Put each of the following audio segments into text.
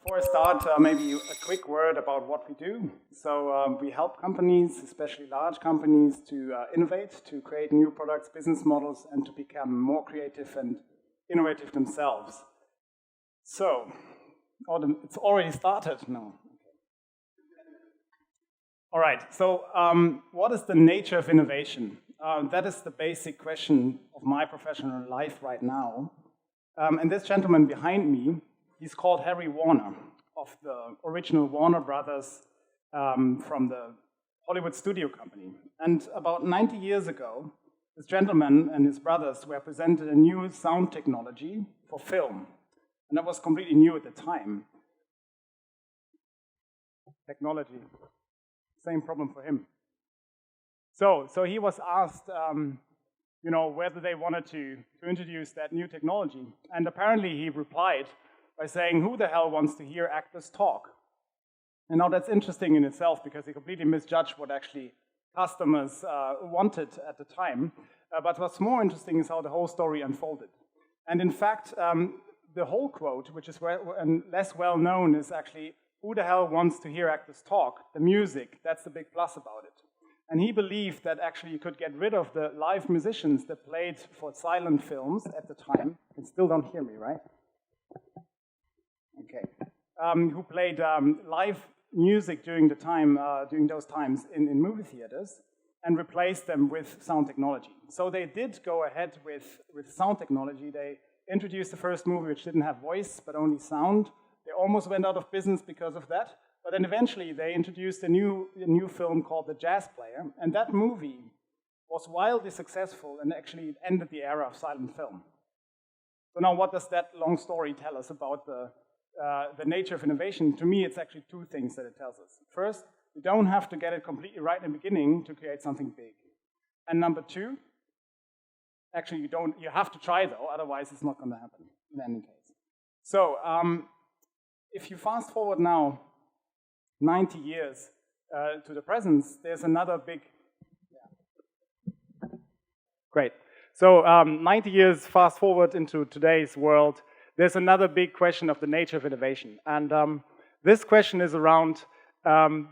Before I start, maybe a quick word about what we do. So we help companies, especially large companies, to innovate, to create new products, business models, and to become more creative and innovative themselves. So, it's already started? No. All right, so what is the nature of innovation? That is the basic question of my professional life right now. And this gentleman behind me, he's called Harry Warner, of the original Warner Brothers from the Hollywood studio company. And about 90 years ago, this gentleman and his brothers were presented a new sound technology for film. And that was completely new at the time. Technology, same problem for him. So he was asked, whether they wanted to introduce that new technology. And apparently he replied by saying, "Who the hell wants to hear actors talk?" And now that's interesting in itself because he completely misjudged what actually customers wanted at the time. But what's more interesting is how the whole story unfolded. And in fact, the whole quote, which is less well known, is actually, "Who the hell wants to hear actors talk?" The music, that's the big plus about it. And he believed that actually you could get rid of the live musicians that played for silent films at the time. You still don't hear me, right? Okay. Who played live music during those times in movie theaters and replaced them with sound technology. So they did go ahead with sound technology. They introduced the first movie which didn't have voice but only sound. They almost went out of business because of that. But then eventually they introduced a new film called The Jazz Player, and that movie was wildly successful and actually ended the era of silent film. So now what does that long story tell us about the nature of innovation? To me, it's actually two things that it tells us. First, you don't have to get it completely right in the beginning to create something big. And number two, actually you have to try though, otherwise it's not going to happen in any case. So if you fast forward now 90 years to the present, there's another big, Great. So 90 years fast forward into today's world, there's another big question of the nature of innovation. And this question is around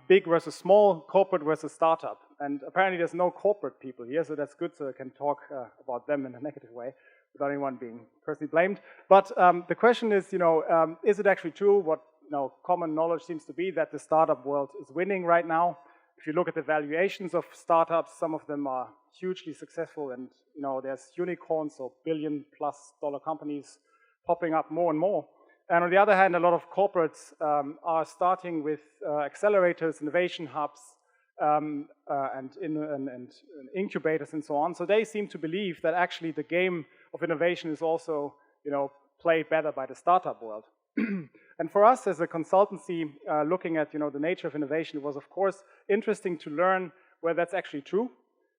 big versus small, corporate versus startup. And apparently there's no corporate people here, so that's good, so I can talk about them in a negative way without anyone being personally blamed. But the question is, is it actually true what common knowledge seems to be that the startup world is winning right now? If you look at the valuations of startups, some of them are hugely successful, and there's unicorns or billion-plus-dollar companies popping up more and more. And on the other hand, a lot of corporates are starting with accelerators, innovation hubs, and incubators and so on. So they seem to believe that actually the game of innovation is also, played better by the startup world. And for us as a consultancy, looking at the nature of innovation, it was of course interesting to learn whether that's actually true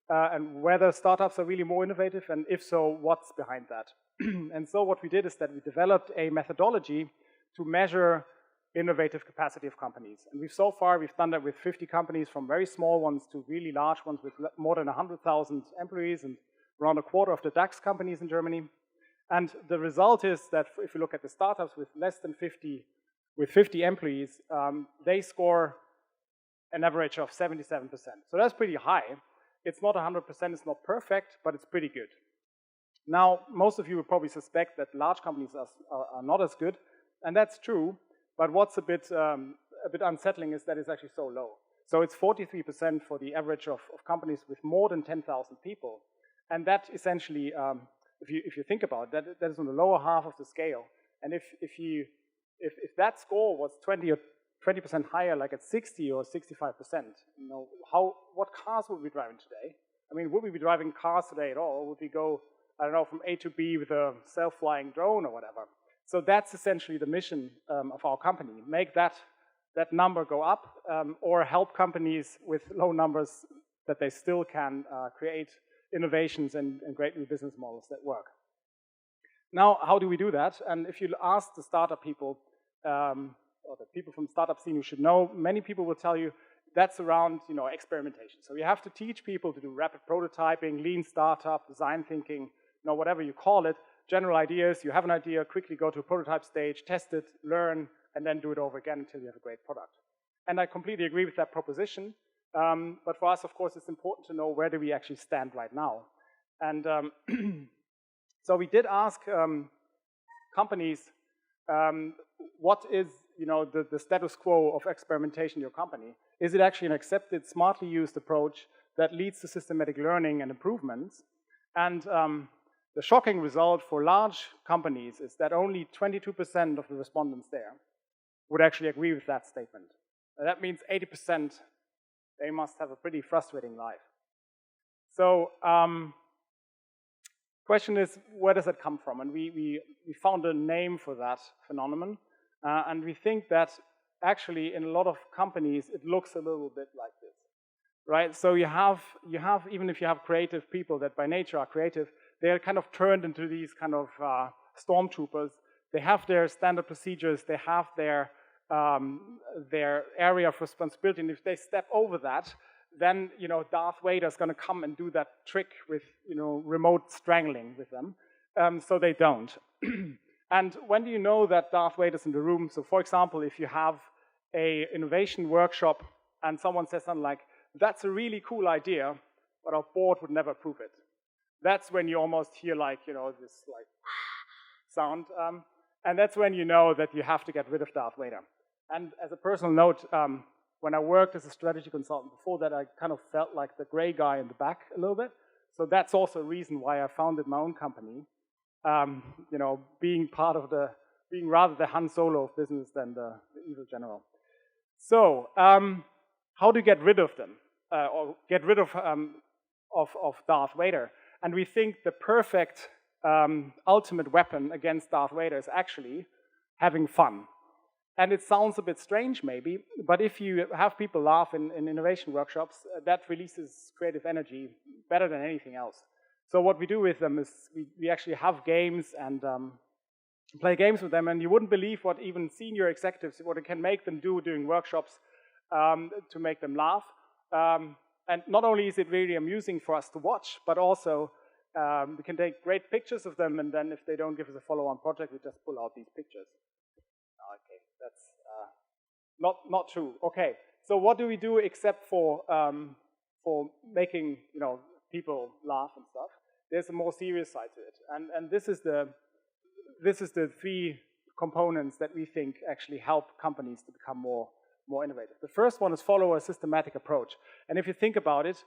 and whether startups are really more innovative, and if so, what's behind that. And so what we did is that we developed a methodology to measure innovative capacity of companies. And we've done that with 50 companies, from very small ones to really large ones with more than 100,000 employees and around a quarter of the DAX companies in Germany. And the result is that if you look at the startups with less than 50 employees, they score an average of 77%. So that's pretty high. It's not 100%, it's not perfect, but it's pretty good. Now, most of you will probably suspect that large companies are not as good, and that's true, but what's a bit unsettling is that it's actually so low. So it's 43% for the average of companies with more than 10,000 people. And that essentially, if you think about it, that is on the lower half of the scale. And if that score was 20% higher, like at 60 or 65%, what cars would we be driving today? I mean, would we be driving cars today at all? Or would we go, I don't know, from A to B with a self-flying drone or whatever? So that's essentially the mission of our company. Make that number go up, or help companies with low numbers that they still can create innovations and great new business models that work. Now, how do we do that? And if you ask the startup people, or the people from the startup scene who should know, many people will tell you that's around experimentation. So you have to teach people to do rapid prototyping, lean startup, design thinking, whatever you call it, general ideas. You have an idea, quickly go to a prototype stage, test it, learn, and then do it over again until you have a great product. And I completely agree with that proposition. But for us, of course, it's important to know where do we actually stand right now. And so we did ask companies, what is the status quo of experimentation in your company? Is it actually an accepted, smartly used approach that leads to systematic learning and improvements? And the shocking result for large companies is that only 22% of the respondents there would actually agree with that statement. That means 80%, they must have a pretty frustrating life. So question is, where does that come from? And we found a name for that phenomenon. And we think that actually in a lot of companies, it looks a little bit like this, right? So you have, even if you have creative people that by nature are creative, they are kind of turned into these kind of stormtroopers. They have their standard procedures, they have their area of responsibility, and if they step over that, then Darth Vader is going to come and do that trick with remote strangling with them. So they don't. And when do you know that Darth Vader's in the room? So for example, if you have a innovation workshop and someone says something like, that's a really cool idea, but our board would never approve it. That's when you almost hear like, this like sound. And that's when you know that you have to get rid of Darth Vader. And as a personal note, when I worked as a strategy consultant before that, I kind of felt like the gray guy in the back a little bit. So that's also a reason why I founded my own company. Being rather the Han Solo of business than the evil general. So, how to get rid of them, or get rid of Darth Vader? And we think the perfect ultimate weapon against Darth Vader is actually having fun. And it sounds a bit strange maybe, but if you have people laugh in innovation workshops, that releases creative energy better than anything else. So what we do with them is we actually have games and play games with them, and you wouldn't believe what even senior executives, what it can make them do during workshops to make them laugh. And not only is it really amusing for us to watch, but also we can take great pictures of them, and then if they don't give us a follow-on project, we just pull out these pictures. Okay, that's not true. Okay, so what do we do except for making people laugh and stuff? There's a more serious side to it, and this is the three components that we think actually help companies to become more innovative. The first one is follow a systematic approach, and if you think about it,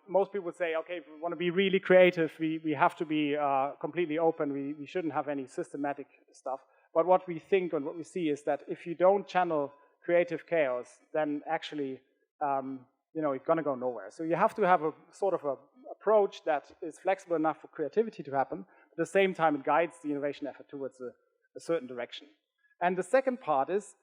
most people would say, okay, if we want to be really creative, we have to be completely open. We shouldn't have any systematic stuff. But what we think and what we see is that if you don't channel creative chaos, then actually you're going to go nowhere. So you have to have a sort of a approach that is flexible enough for creativity to happen. At the same time, it guides the innovation effort towards a certain direction. And the second part is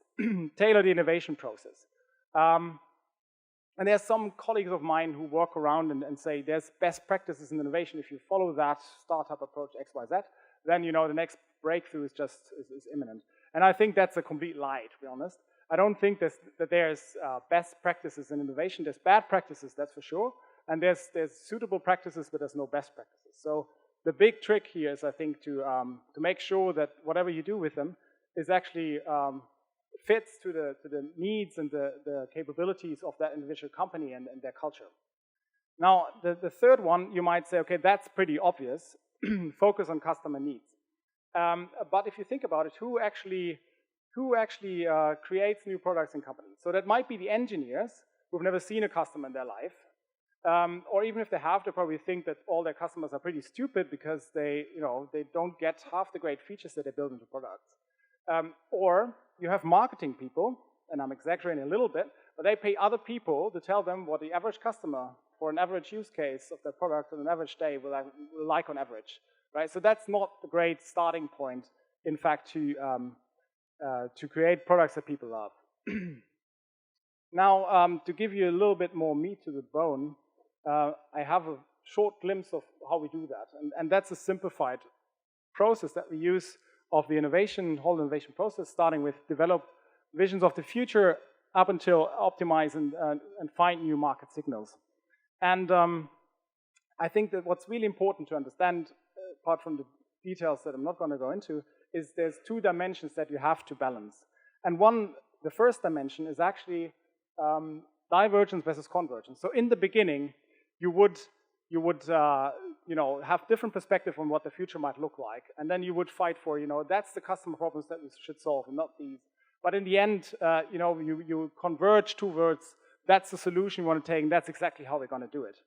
tailor the innovation process. And there's some colleagues of mine who walk around and say there's best practices in innovation. If you follow that startup approach X, Y, Z, then the next breakthrough is imminent. And I think that's a complete lie, to be honest. I don't think that there's best practices in innovation. There's bad practices, that's for sure. And there's suitable practices, but there's no best practices. So the big trick here is, I think, to make sure that whatever you do with them is actually fits to the needs and the capabilities of that individual company and their culture. Now, the third one, you might say, okay, that's pretty obvious. Focus on customer needs. But if you think about it, who actually creates new products in companies? So that might be the engineers who've never seen a customer in their life, or even if they have, they probably think that all their customers are pretty stupid because they don't get half the great features that they build into products. Or you have marketing people, and I'm exaggerating a little bit, but they pay other people to tell them what the average customer for an average use case of their product on an average day will like on average, right? So that's not a great starting point, in fact, to create products that people love. Now, to give you a little bit more meat to the bone, I have a short glimpse of how we do that, and that's a simplified process that we use of the whole innovation process, starting with develop visions of the future up until optimize and find new market signals. And I think that what's really important to understand apart from the details that I'm not going to go into, is there's two dimensions that you have to balance. And the first dimension is actually divergence versus convergence. So in the beginning, you would have different perspective on what the future might look like, and then you would fight for, that's the customer problems that we should solve, and not these. But in the end, you converge towards that's the solution you want to take, and that's exactly how we're going to do it.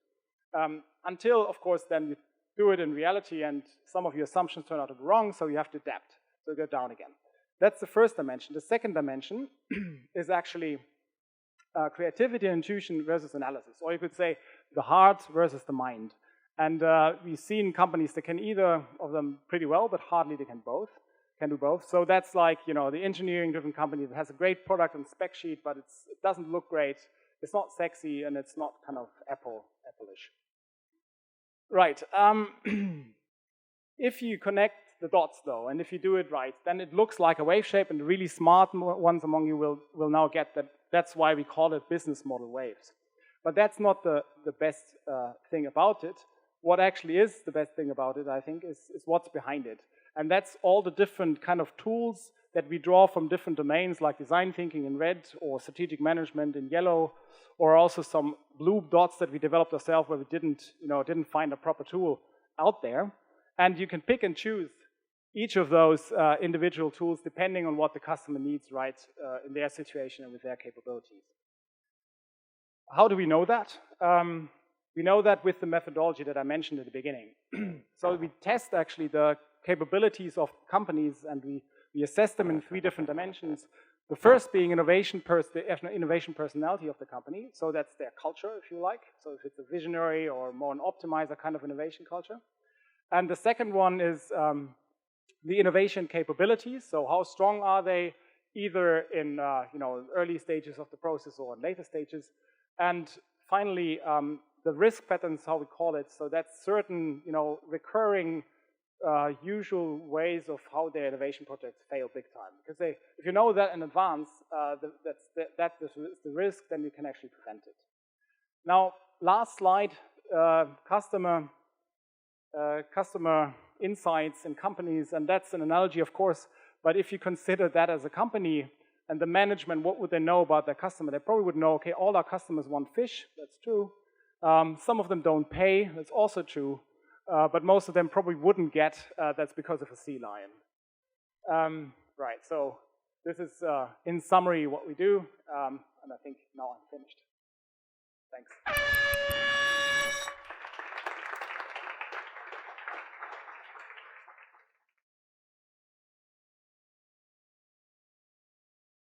Until, of course, then you do it in reality, and some of your assumptions turn out to be wrong, so you have to adapt. So you go down again. That's the first dimension. The second dimension is actually creativity and intuition versus analysis, or you could say the heart versus the mind. And we've seen companies that can either of them pretty well, but hardly they can do both. So that's like, the engineering-driven company that has a great product and spec sheet, but it doesn't look great, it's not sexy, and it's not kind of Apple-ish. Right. If you connect the dots, though, and if you do it right, then it looks like a wave shape, and the really smart ones among you will now get that. That's why we call it business model waves. But that's not the best thing about it. What actually is the best thing about it, I think, is what's behind it. And that's all the different kind of tools that we draw from different domains, like design thinking in red, or strategic management in yellow, or also some blue dots that we developed ourselves where we didn't find a proper tool out there. And you can pick and choose each of those individual tools depending on what the customer needs, right, in their situation and with their capabilities. How do we know that? We know that with the methodology that I mentioned at the beginning. So we test actually the capabilities of companies, and we assess them in 3 different dimensions. The first being the innovation personality of the company. So that's their culture, if you like. So if it's a visionary or more an optimizer kind of innovation culture. And the second one is the innovation capabilities. So how strong are they, either in early stages of the process or in later stages. And finally, the risk patterns, how we call it. So that's certain recurring usual ways of how their innovation projects fail big time. Because if you know that in advance, that is the risk, then you can actually prevent it. Now, last slide, customer insights in companies, and that's an analogy, of course, but if you consider that as a company and the management, what would they know about their customer? They probably would know, okay, all our customers want fish, that's true. Some of them don't pay, that's also true. But most of them probably wouldn't get, that's because of a sea lion. Right, so this is, in summary, what we do, and I think now I'm finished. Thanks.